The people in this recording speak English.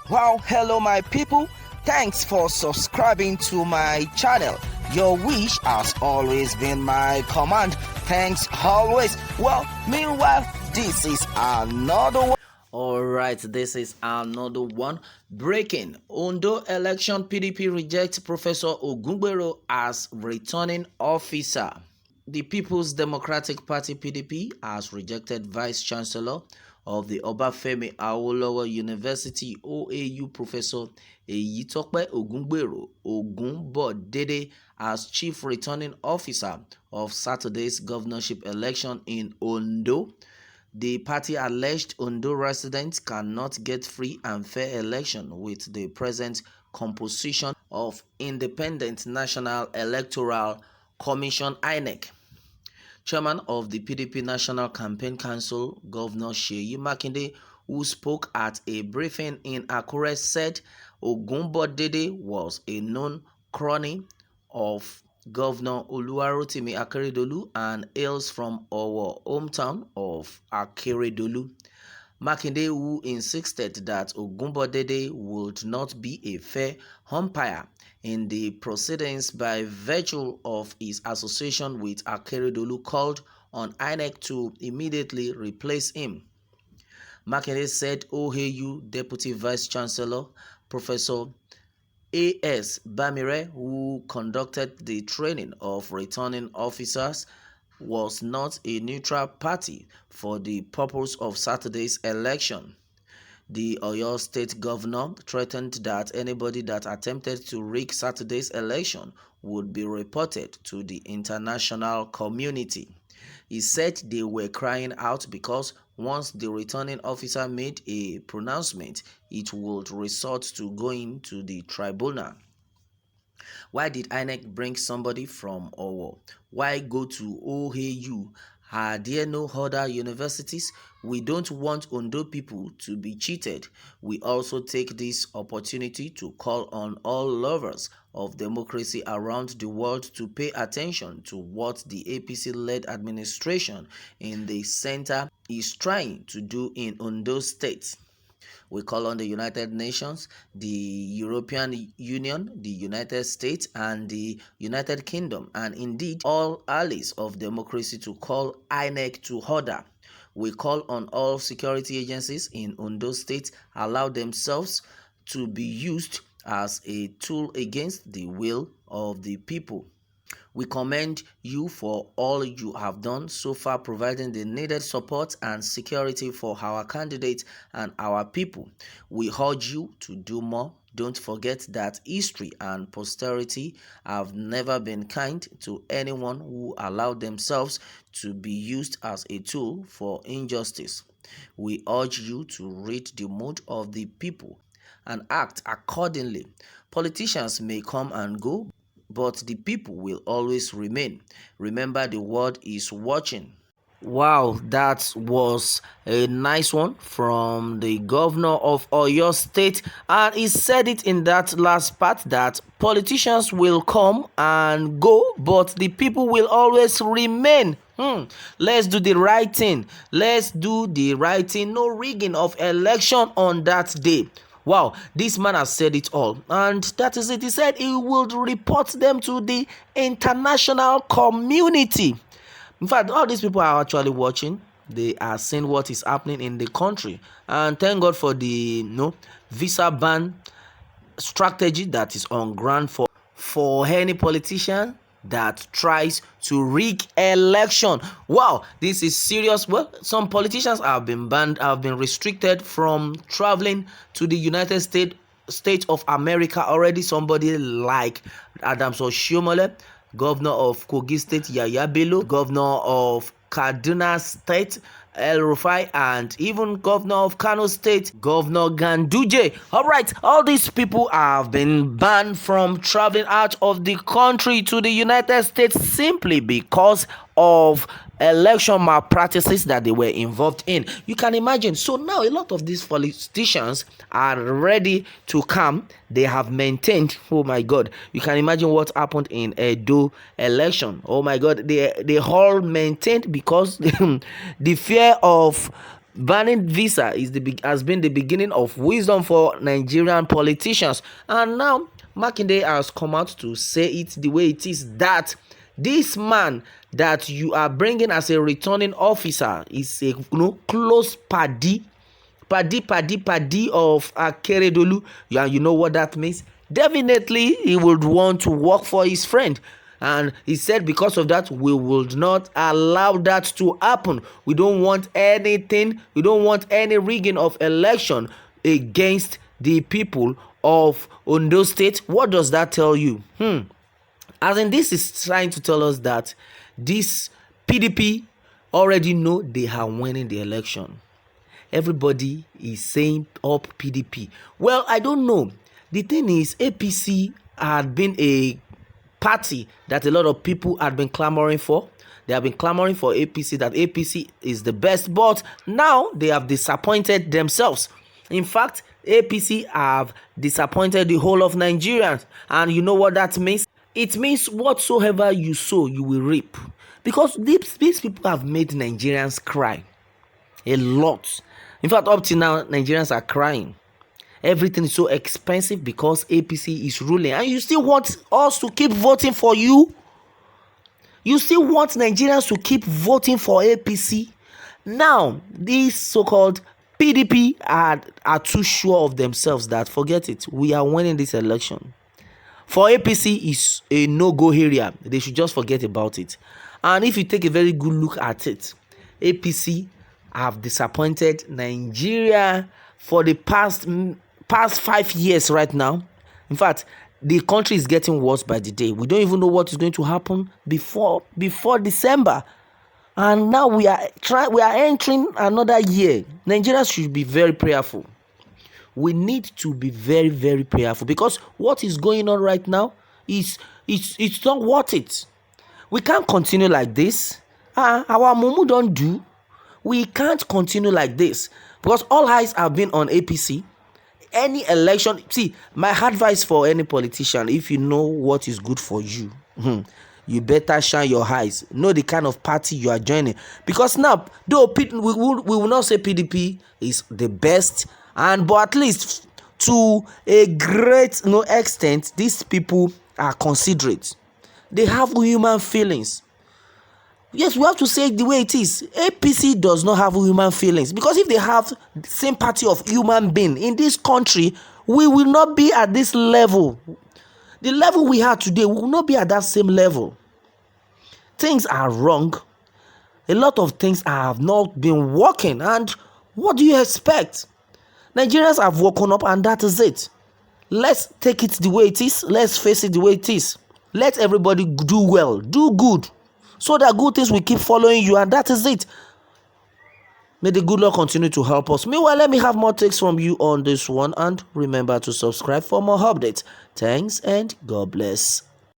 Wow, hello my people. Thanks for subscribing to my channel. Your wish has always been my command. Thanks always. Well, meanwhile, this is another one. Alright, this is another one. Breaking. Ondo election, PDP rejects Professor Ogungbero as returning officer. The People's Democratic Party (PDP) has rejected Vice Chancellor of the Obafemi Awolowo University (OAU) Professor Eyitope Ogungbero Ogunbodede as chief returning officer of Saturday's governorship election in Ondo. The party alleged Ondo residents cannot get free and fair election with the present composition of Independent National Electoral Commission (INEC). Chairman of the PDP National Campaign Council, Governor Seyi Makinde, who spoke at a briefing in Akure, said Ogunbodede was a known crony of Governor Oluwarotimi Akeredolu and hails from our hometown of Akeredolu. Makinde, who insisted that Ogunbodede would not be a fair umpire in the proceedings by virtue of his association with Akeredolu, called on INEC to immediately replace him. Makinde said OAU Deputy Vice Chancellor Professor A.S. Bamire, who conducted the training of returning officers, was not a neutral party for the purpose of Saturday's election. The Oyo State Governor threatened that anybody that attempted to rig Saturday's election would be reported to the international community. He said they were crying out because once the returning officer made a pronouncement, it would resort to going to the tribunal. Why did INEC bring somebody from Owo? Why go to OAU? Are there no other universities? We don't want Ondo people to be cheated. We also take this opportunity to call on all lovers of democracy around the world to pay attention to what the APC-led administration in the center is trying to do in Ondo State. We call on the United Nations, the European Union, the United States, and the United Kingdom, and indeed all allies of democracy to call INEC to order. We call on all security agencies in Ondo State allow themselves to be used as a tool against the will of the people. We commend you for all you have done so far, providing the needed support and security for our candidates and our people. We urge you to do more. Don't forget that history and posterity have never been kind to anyone who allowed themselves to be used as a tool for injustice. We urge you to read the mood of the people and act accordingly. Politicians may come and go, but the people will always remain. Remember, the world is watching. Wow, that was a nice one from the governor of Oyo State, and he said it in that last part that politicians will come and go, but the people will always remain. Let's do the right thing. Let's do the right thing. No rigging of election on that day. Wow, this man has said it all, and that is it. He said he would report them to the international community. In fact, all these people are actually watching. They are seeing what is happening in the country, and thank God for the visa ban strategy that is on ground for any politician that tries to rig election. Wow, this is serious. Well, some politicians have been banned, have been restricted from traveling to the United States of America already. Somebody like Adams Oshiomhole, governor of Kogi State Yaya Bello, governor of Kaduna State El Rufai, and even governor of Kano State, Governor Ganduje. All right, all these people have been banned from traveling out of the country to the United States simply because of election malpractices that they were involved in. You can imagine. So now a lot of these politicians are ready to come. They have maintained, oh my God, you can imagine what happened in Edo election. Oh my God, they all maintained because the fear of Banning visa has been the beginning of wisdom for Nigerian politicians, and now Makinde has come out to say it the way it is, that this man that you are bringing as a returning officer is a close paddy of Akeredolu. You know what that means? Definitely he would want to work for his friend. And he said, because of that, we would not allow that to happen. We don't want anything. We don't want any rigging of election against the people of Ondo State. What does that tell you? As in, this is trying to tell us that this PDP already know they are winning the election. Everybody is saying up PDP. Well, I don't know. The thing is, APC had been a party that a lot of people had been clamoring for. They have been clamoring for APC, that APC is the best, but now they have disappointed themselves. In fact, APC have disappointed the whole of Nigerians. And you know what that means? It means whatsoever you sow, you will reap. Because these people have made Nigerians cry a lot. In fact, up till now, Nigerians are crying. Everything is so expensive because APC is ruling. And you still want us to keep voting for you? You still want Nigerians to keep voting for APC? Now, these so-called PDP are too sure of themselves that, forget it, we are winning this election. For APC is a no-go area. They should just forget about it. And if you take a very good look at it, APC have disappointed Nigeria for the past 5 years right now. In fact, the country is getting worse by the day. We don't even know what is going to happen before December. And now we are entering another year. Nigerians should be very prayerful. We need to be very, very prayerful, because what is going on right now is it's not worth it. We can't continue like this. Our mumu don't do. We can't continue like this, because all eyes have been on APC. Any election, see, my advice for any politician, if you know what is good for you, you better shine your eyes. Know the kind of party you are joining. Because now, though we will not say PDP is the best, but at least to a great extent, these people are considerate. They have human feelings. Yes, we have to say it the way it is. APC does not have human feelings, because if they have the same party of human being in this country, we will not be at this level. The level we are today, we will not be at that same level. Things are wrong. A lot of things have not been working, and what do you expect? Nigerians have woken up, and that is it. Let's take it the way it is. Let's face it the way it is. Let everybody do well, do good, so that good things will keep following you, and that is it. May the good Lord continue to help us. Meanwhile, let me have more takes from you on this one, and remember to subscribe for more updates. Thanks, and God bless.